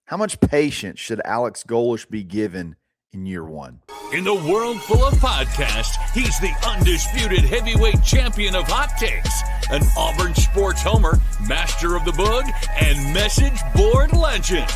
How much patience should Alex Golesh be given in year one? In the world full of podcasts, he's the undisputed heavyweight champion of hot takes, an Auburn sports homer, master of the boog, and message board legend.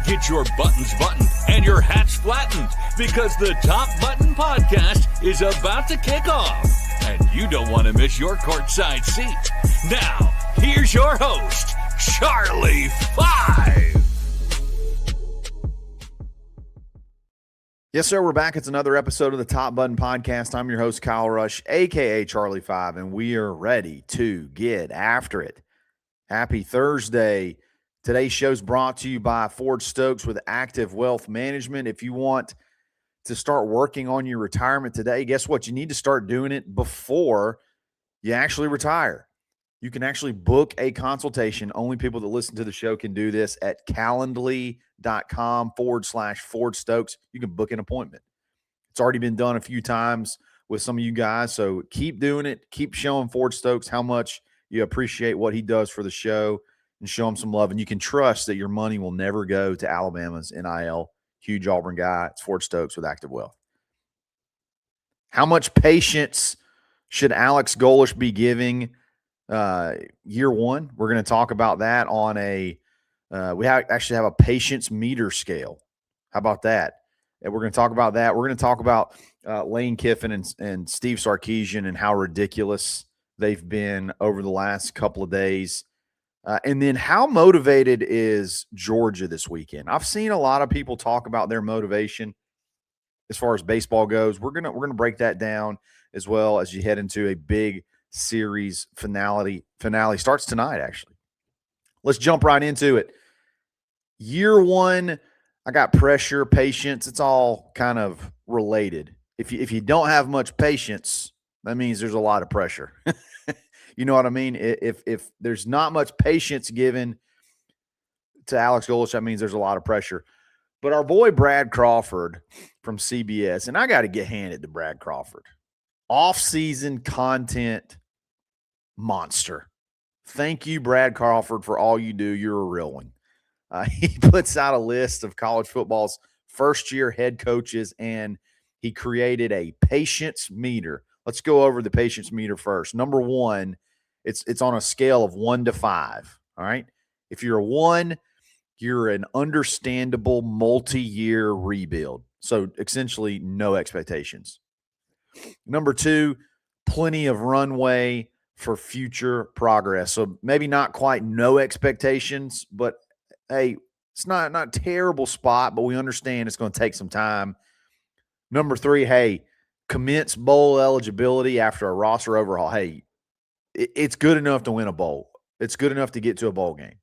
Get your buttons buttoned and your hats flattened because the Top Button Podcast is about to kick off. And you don't want to miss your courtside seat. Now, here's your host, Charlie Five. Yes, sir. We're back. It's another episode of the Top Button Podcast. I'm your host, Kyle Rush, a.k.a. Charlie Five, and we are ready to get after it. Happy Thursday. Today's show is brought to you by Ford Stokes with Active Wealth Management. If you want to start working on your retirement today, guess what? You need to start doing it before you actually retire. You can actually book a consultation. Only people that listen to the show can do this at calendly.com/Ford Stokes. You can book an appointment. It's already been done a few times with some of you guys, so keep doing it. Keep showing Ford Stokes how much you appreciate what he does for the show and show him some love. And you can trust that your money will never go to Alabama's NIL. Huge Auburn guy. It's Ford Stokes with Active Wealth. How much patience should Alex Golesh be giving year one? We're going to talk about that on actually have a patience meter scale. How about that? And we're going to talk about that. We're going to talk about Lane Kiffin and Steve Sarkisian and how ridiculous they've been over the last couple of days. And then how motivated is Georgia this weekend? I've seen a lot of people talk about their motivation as far as baseball goes. We're gonna break that down as well as you head into a big series finale. Starts tonight, actually. Let's jump right into it. Year one, I got pressure, patience. It's all kind of related. If you don't have much patience, that means there's a lot of pressure. You know what I mean? If there's not much patience given to Alex Golesh, that means there's a lot of pressure. But our boy Brad Crawford from CBS, and I got to get handed to Brad Crawford, off-season content monster. Thank you, Brad Crawford, for all you do. You're a real one. He puts out a list of college football's first-year head coaches, and he created a patience meter. Let's go over the patience meter first. Number one, it's on a scale of 1 to 5. All right. If you're a 1, you're an understandable multi-year rebuild. So essentially no expectations. Number 2, plenty of runway for future progress. So maybe not quite no expectations, but hey, it's not a terrible spot, but we understand it's going to take some time. Number 3, hey, commence bowl eligibility after a roster overhaul. Hey, it's good enough to win a bowl. It's good enough to get to a bowl game.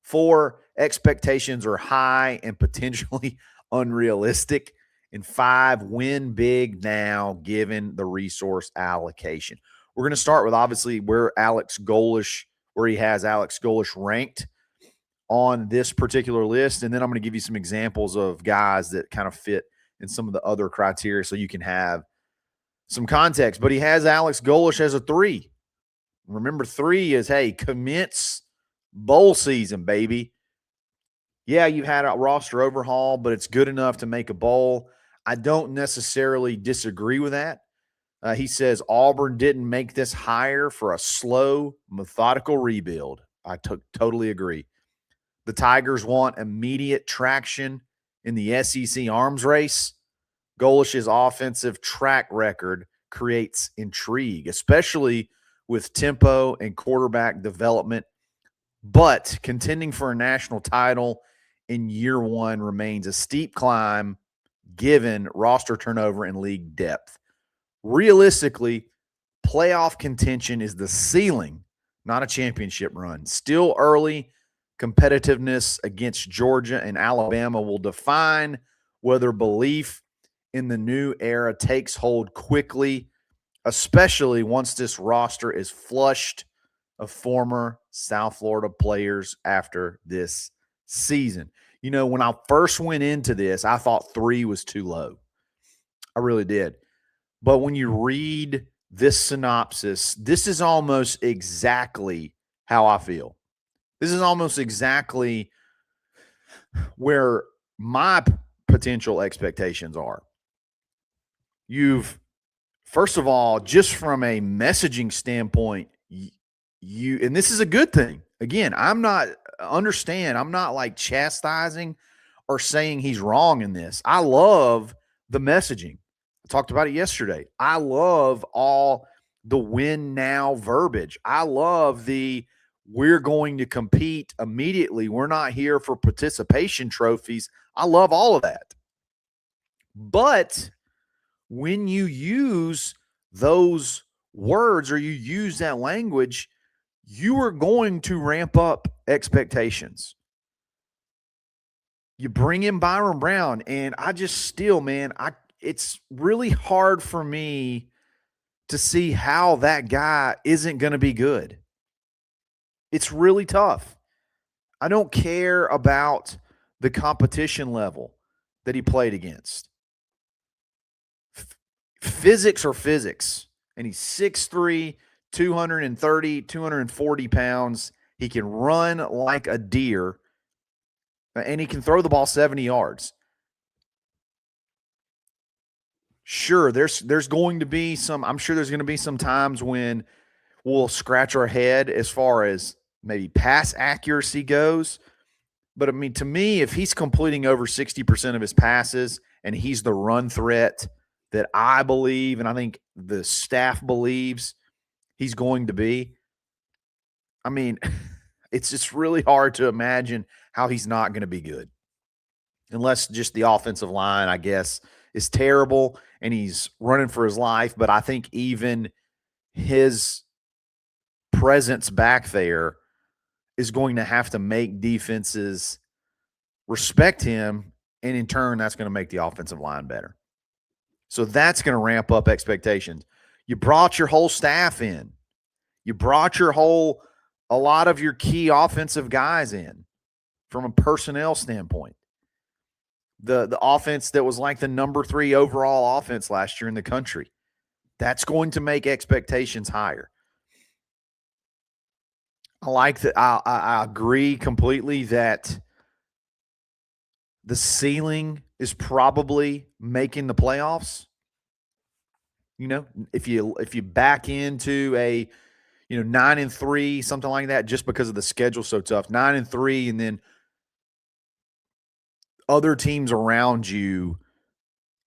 4, expectations are high and potentially unrealistic. And 5, win big now given the resource allocation. We're going to start with obviously where he has Alex Golesh ranked on this particular list. And then I'm going to give you some examples of guys that kind of fit in some of the other criteria so you can have some context. But he has Alex Golesh as a 3. Remember, 3 is, hey, commence bowl season, baby. Yeah, you've had a roster overhaul, but it's good enough to make a bowl. I don't necessarily disagree with that. He says Auburn didn't make this hire for a slow, methodical rebuild. I totally agree. The Tigers want immediate traction in the SEC arms race. Golesh's offensive track record creates intrigue, especially with tempo and quarterback development. But contending for a national title in year one remains a steep climb given roster turnover and league depth. Realistically, playoff contention is the ceiling, not a championship run. Still early. Competitiveness against Georgia and Alabama will define whether belief in the new era takes hold quickly, especially once this roster is flushed of former South Florida players after this season. You know, when I first went into this, I thought 3 was too low. I really did. But when you read this synopsis, this is almost exactly how I feel. This is almost exactly where my potential expectations are. First of all, just from a messaging standpoint, and this is a good thing. Again, I'm not like chastising or saying he's wrong in this. I love the messaging. I talked about it yesterday. I love all the win now verbiage. I love we're going to compete immediately. We're not here for participation trophies. I love all of that. But when you use those words or you use that language, you are going to ramp up expectations. You bring in Byron Brown, and it's really hard for me to see how that guy isn't going to be good. It's really tough. I don't care about the competition level that he played against. Physics are physics, and he's 6'3", 230, 240 pounds. He can run like a deer, and he can throw the ball 70 yards. Sure, there's going to be I'm sure there's going to be some times when we'll scratch our head as far as maybe pass accuracy goes. But I mean, to me, if he's completing over 60% of his passes and he's the run threat that I believe, and I think the staff believes he's going to be, I mean, it's just really hard to imagine how he's not going to be good. Unless just the offensive line, I guess, is terrible and he's running for his life. But I think even his presence back there is going to have to make defenses respect him, and in turn, that's going to make the offensive line better. So that's going to ramp up expectations. You brought your whole staff in. You brought a lot of your key offensive guys in from a personnel standpoint. The offense that was like the number 3 overall offense last year in the country. That's going to make expectations higher. I like that. I agree completely that the ceiling is probably making the playoffs. You know, if you back into a 9-3, something like that, just because of the schedule so tough, 9-3, and then other teams around you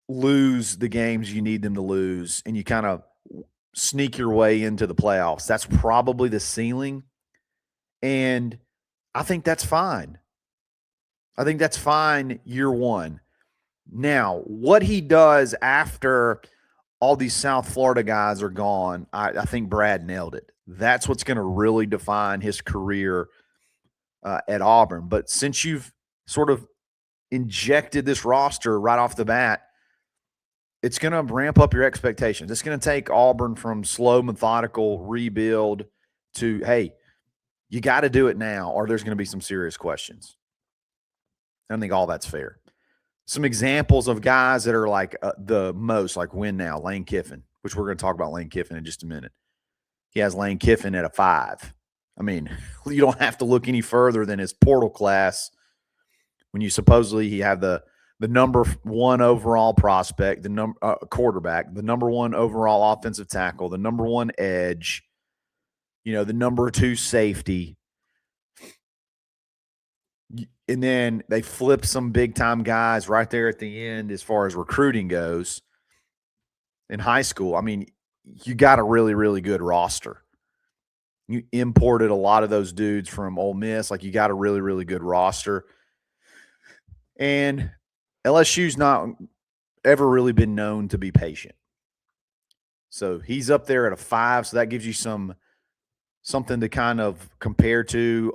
lose the games you need them to lose, and you kind of sneak your way into the playoffs. That's probably the ceiling. And I think that's fine. I think that's fine year one. Now, what he does after all these South Florida guys are gone, I think Brad nailed it. That's what's going to really define his career at Auburn. But since you've sort of injected this roster right off the bat, it's going to ramp up your expectations. It's going to take Auburn from slow, methodical rebuild to, hey, you got to do it now, or there's going to be some serious questions. I don't think all that's fair. Some examples of guys that are like the most, like win now, Lane Kiffin, which we're going to talk about Lane Kiffin in just a minute. He has Lane Kiffin at a 5. I mean, you don't have to look any further than his portal class when you supposedly he have the number 1 overall prospect, the quarterback, the number 1 overall offensive tackle, the number 1 edge, the number 2 safety. And then they flip some big-time guys right there at the end as far as recruiting goes in high school. I mean, you got a really, really good roster. You imported a lot of those dudes from Ole Miss. Like, you got a really, really good roster. And LSU's not ever really been known to be patient. So he's up there at a 5, so that gives you something to kind of compare to.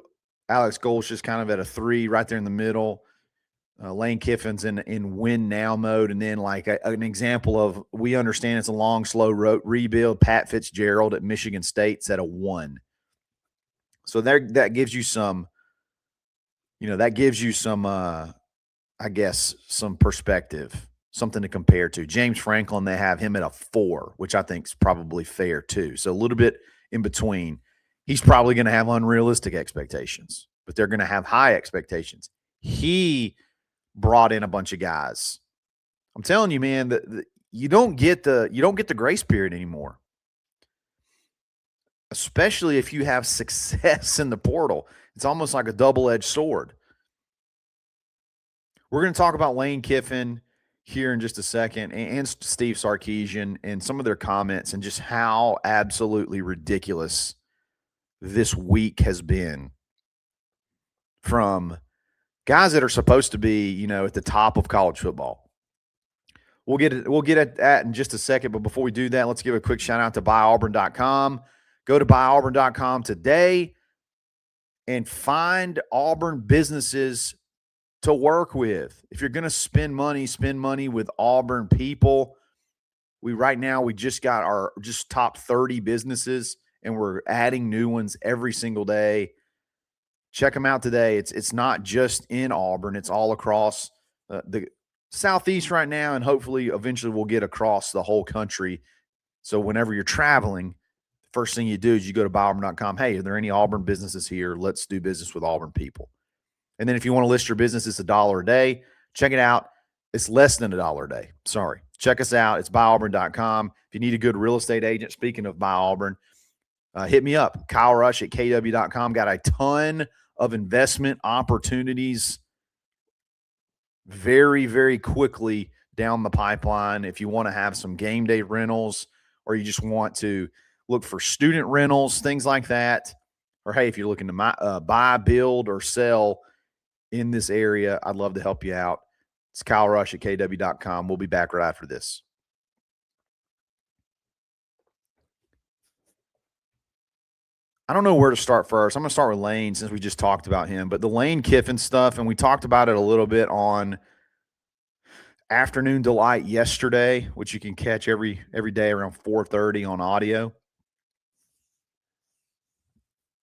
Alex Golesh is kind of at a 3 right there in the middle. Lane Kiffin's in win now mode. And then like an example of, we understand it's a long, slow rebuild. Pat Fitzgerald at Michigan State's at a 1. So that gives you some, I guess, some perspective, something to compare to. James Franklin, they have him at a 4, which I think is probably fair too. So a little bit in between. He's probably going to have unrealistic expectations, but they're going to have high expectations. He brought in a bunch of guys. I'm telling you, man, that you don't get the grace period anymore. Especially if you have success in the portal. It's almost like a double-edged sword. We're going to talk about Lane Kiffin here in just a second and Steve Sarkisian and some of their comments and just how absolutely ridiculous this week has been from guys that are supposed to be, at the top of college football. We'll get at that in just a second, but before we do that, let's give a quick shout out to buyauburn.com. Go to buyauburn.com today and find Auburn businesses to work with. If you're going to spend money with Auburn people. We just got our top 30 businesses, and we're adding new ones every single day. Check them out today. It's not just in Auburn. It's all across the Southeast right now, and hopefully eventually we'll get across the whole country. So whenever you're traveling, first thing you do is you go to buyauburn.com. Hey, are there any Auburn businesses here? Let's do business with Auburn people. And then if you want to list your business, it's $1 a day. Check it out. It's less than $1 a day. Sorry. Check us out. It's buyauburn.com. If you need a good real estate agent, speaking of Buy Auburn, hit me up. Kyle Rush at kw.com. Got a ton of investment opportunities very, very quickly down the pipeline. If you want to have some game day rentals, or you just want to look for student rentals, things like that, or hey, if you're looking to buy, build, or sell in this area, I'd love to help you out. It's Kyle Rush at kw.com. We'll be back right after this. I don't know where to start first. I'm going to start with Lane since we just talked about him. But the Lane Kiffin stuff, and we talked about it a little bit on Afternoon Delight yesterday, which you can catch every day around 4:30 on audio.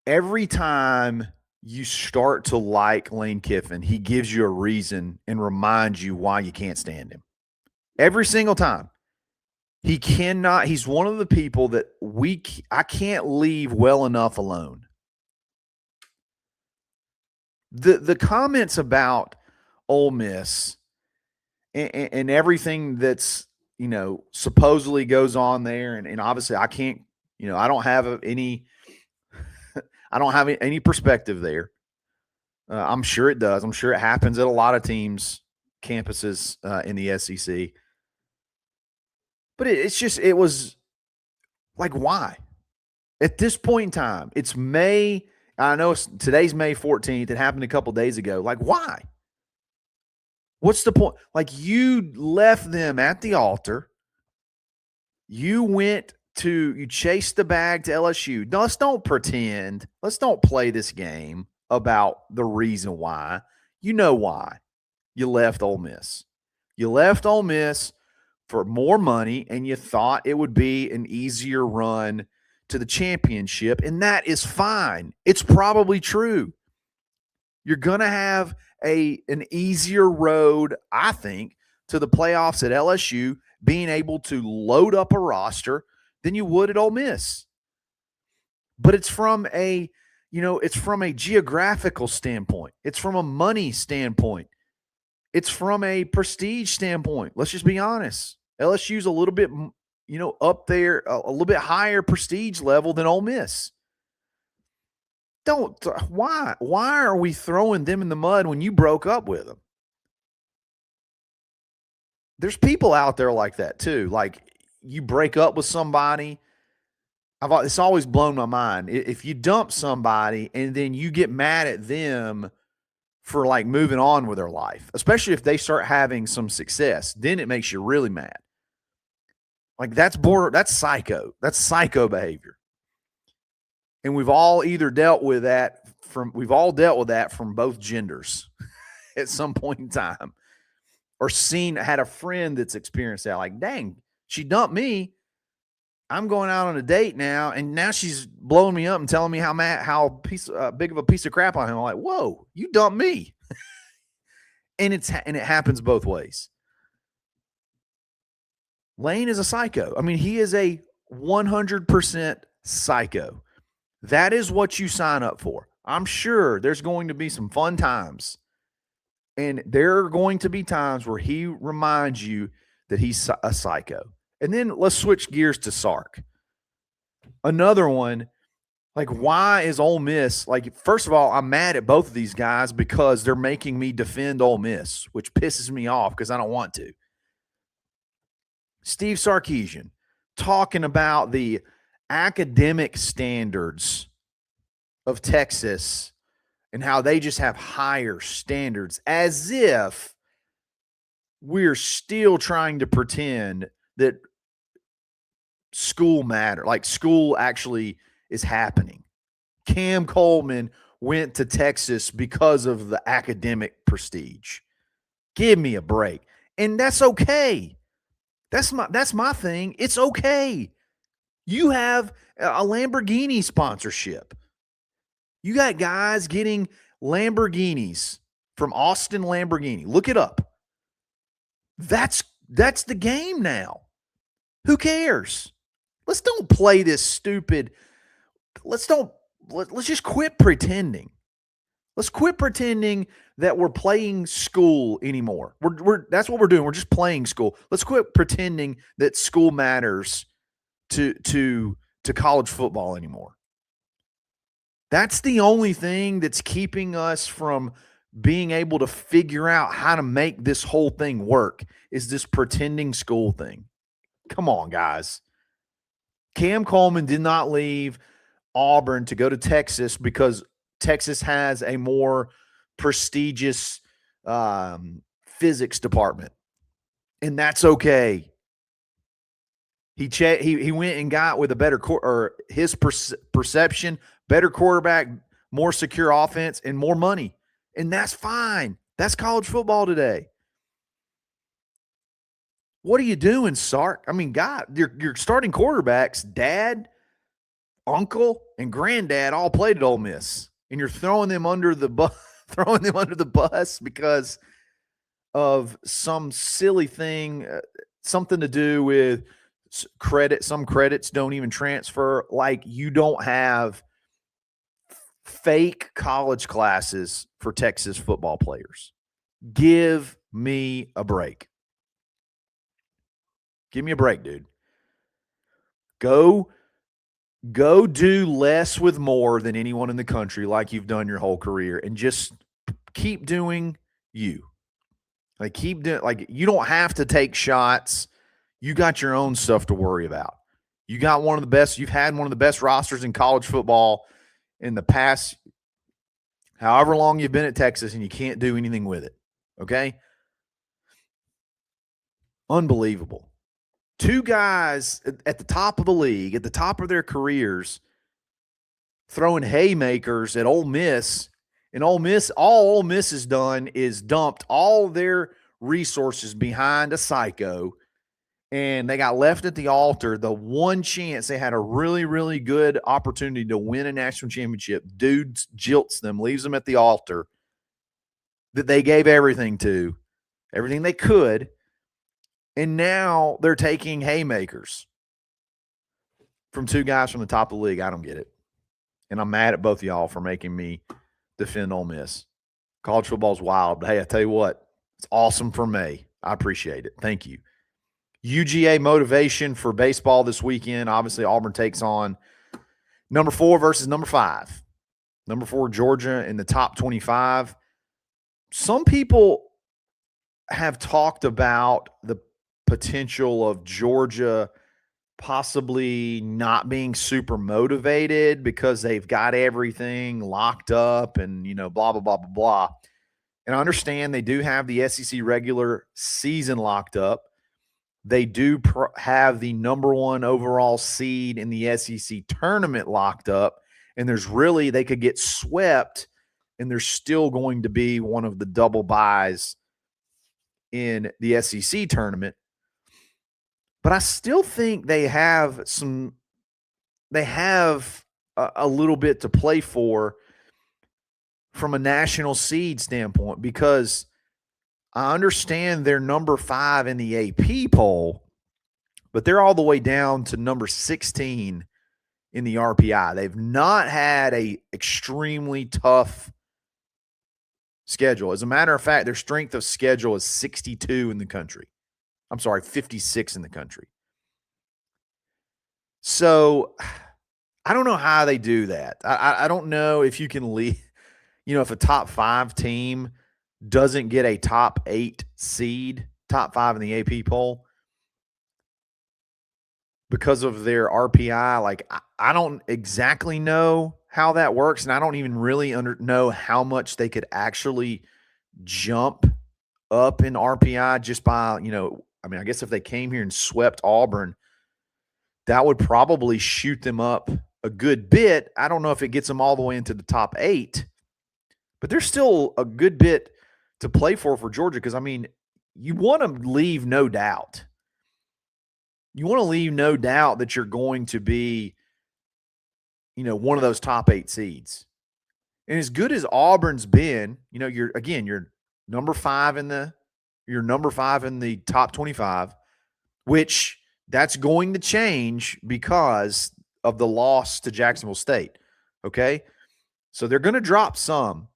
Every time you start to like Lane Kiffin, he gives you a reason and reminds you why you can't stand him. Every single time. He's one of the people that I can't leave well enough alone. The comments about Ole Miss and everything that's, supposedly goes on there. And obviously I can't, I don't have any perspective there. I'm sure it does. I'm sure it happens at a lot of teams, campuses in the SEC. But it was like, why? At this point in time, it's May. I know today's May 14th. It happened a couple days ago. Like, why? What's the point? Like, you left them at the altar. You chased the bag to LSU. No, let's don't pretend. Let's don't play this game about the reason why. You know why you left Ole Miss. You left Ole Miss for more money, and you thought it would be an easier run to the championship, and that is fine. It's probably true. You're going to have an easier road, I think, to the playoffs at LSU, being able to load up a roster than you would at Ole Miss. But it's from a geographical standpoint. It's from a money standpoint. It's from a prestige standpoint. Let's just be honest. LSU's a little bit, up there, a little bit higher prestige level than Ole Miss. Why are we throwing them in the mud when you broke up with them? There's people out there like that too. Like, you break up with somebody. It's always blown my mind. If you dump somebody and then you get mad at them for like moving on with their life, especially if they start having some success, then it makes you really mad. Like, that's psycho. That's psycho behavior. And we've all dealt with that from both genders at some point in time, or had a friend that's experienced that. Like, dang, she dumped me. I'm going out on a date now, and now she's blowing me up and telling me how big of a piece of crap I am. I'm like, whoa, you dumped me. and it happens both ways. Lane is a psycho. I mean, he is a 100% psycho. That is what you sign up for. I'm sure there's going to be some fun times And there are going to be times where he reminds you that he's a psycho. And then let's switch gears to Sark. Another one, like, why is Ole Miss, like, first of all, I'm mad at both of these guys because they're making me defend Ole Miss, which pisses me off because I don't want to. Steve Sarkisian talking about the academic standards of Texas and how they just have higher standards, as if we're still trying to pretend that school matter, like school actually is happening. Cam Coleman went to Texas because of the academic prestige. Give me a break. And that's okay. That's my thing. It's okay. You have a Lamborghini sponsorship. You got guys getting Lamborghinis from Austin Lamborghini. Look it up. That's the game now. Who cares? Let's don't play this stupid. Let's just quit pretending. Let's quit pretending that we're playing school anymore. That's what we're doing. We're just playing school. Let's quit pretending that school matters to college football anymore. That's the only thing that's keeping us from being able to figure out how to make this whole thing work, is this pretending school thing. Come on, guys. Cam Coleman did not leave Auburn to go to Texas because Texas has a more prestigious physics department, and that's okay. He went and got with a better his perception, better quarterback, more secure offense, and more money, and that's fine. That's college football today. What are you doing, Sark? I mean, God, your starting quarterbacks, dad, uncle, and granddad all played at Ole Miss, and you're throwing them under the bus because of some silly thing, something to do with credit. Some credits don't even transfer. Like, you don't have fake college classes for Texas football players. Give me a break. Give me a break, dude. Go do less with more than anyone in the country, like you've done your whole career, and just keep doing you. Like, keep doing, like, you don't have to take shots. You got your own stuff to worry about. You've had one of the best rosters in college football in the past however long you've been at Texas, and you can't do anything with it. Okay? Unbelievable. Two guys at the top of the league, at the top of their careers, throwing haymakers at Ole Miss. And all Ole Miss has done is dumped all their resources behind a psycho, and they got left at the altar. The one chance they had a really, really good opportunity to win a national championship, dude jilts them, leaves them at the altar that they gave everything they could. And now they're taking haymakers from two guys from the top of the league. I don't get it. And I'm mad at both of y'all for making me defend Ole Miss. College football is wild. But, hey, I tell you what, it's awesome for me. I appreciate it. Thank you. UGA motivation for baseball this weekend. Obviously, Auburn takes on number 4 versus number 5. Number 4, Georgia, in the top 25. Some people have talked about the potential of Georgia possibly not being super motivated because they've got everything locked up and, blah, blah, blah, blah, blah. And I understand they do have the SEC regular season locked up. They do have the number 1 overall seed in the SEC tournament locked up. And they could get swept, and there's still going to be one of the double byes in the SEC tournament. But I still think they have a little bit to play for from a national seed standpoint, because I understand they're number 5 in the AP poll, but they're all the way down to number 16 in the RPI. They've not had a extremely tough schedule. As a matter of fact, their strength of schedule is 62 in the country. I'm sorry, 56 in the country. So I don't know how they do that. I don't know if you can leave, if a top 5 team doesn't get a top 8 seed, top 5 in the AP poll because of their RPI. Like, I don't exactly know how that works, and I don't even really know how much they could actually jump up in RPI just by, I guess if they came here and swept Auburn, that would probably shoot them up a good bit. I don't know if it gets them all the way into the top 8, but there's still a good bit to play for Georgia because, you want to leave no doubt. You want to leave no doubt that you're going to be, one of those top 8 seeds. And as good as Auburn's been, you're number 5 in the top 25, which that's going to change because of the loss to Jacksonville State. Okay. So they're going to drop some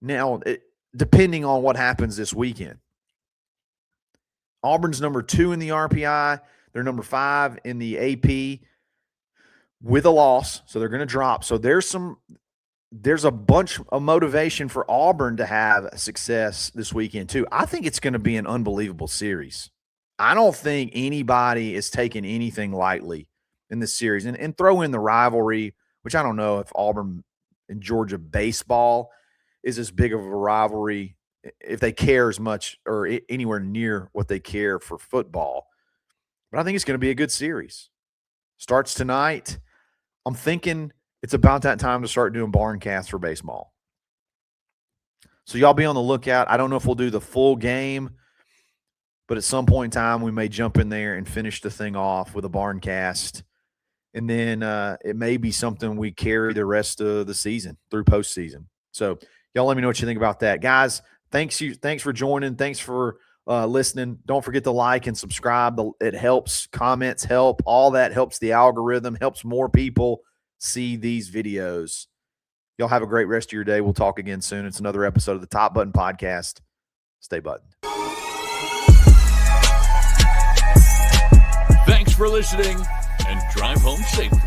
now, depending on what happens this weekend. Auburn's number 2 in the RPI. They're number 5 in the AP with a loss. So they're going to drop. So there's a bunch of motivation for Auburn to have success this weekend too. I think it's going to be an unbelievable series. I don't think anybody is taking anything lightly in this series. And throw in the rivalry, which I don't know if Auburn and Georgia baseball is as big of a rivalry, if they care as much or anywhere near what they care for football. But I think it's going to be a good series. Starts tonight. I'm thinking it's about that time to start doing barn casts for baseball. So y'all be on the lookout. I don't know if we'll do the full game, but at some point in time, we may jump in there and finish the thing off with a barn cast. And then it may be something we carry the rest of the season through postseason. So y'all let me know what you think about that. Guys, thanks for joining. Thanks for listening. Don't forget to like and subscribe. It helps. Comments help. All that helps the algorithm, helps more people see these videos. Y'all have a great rest of your day. We'll talk again soon. It's another episode of the Top Button Podcast. Stay buttoned. Thanks for listening and drive home safely.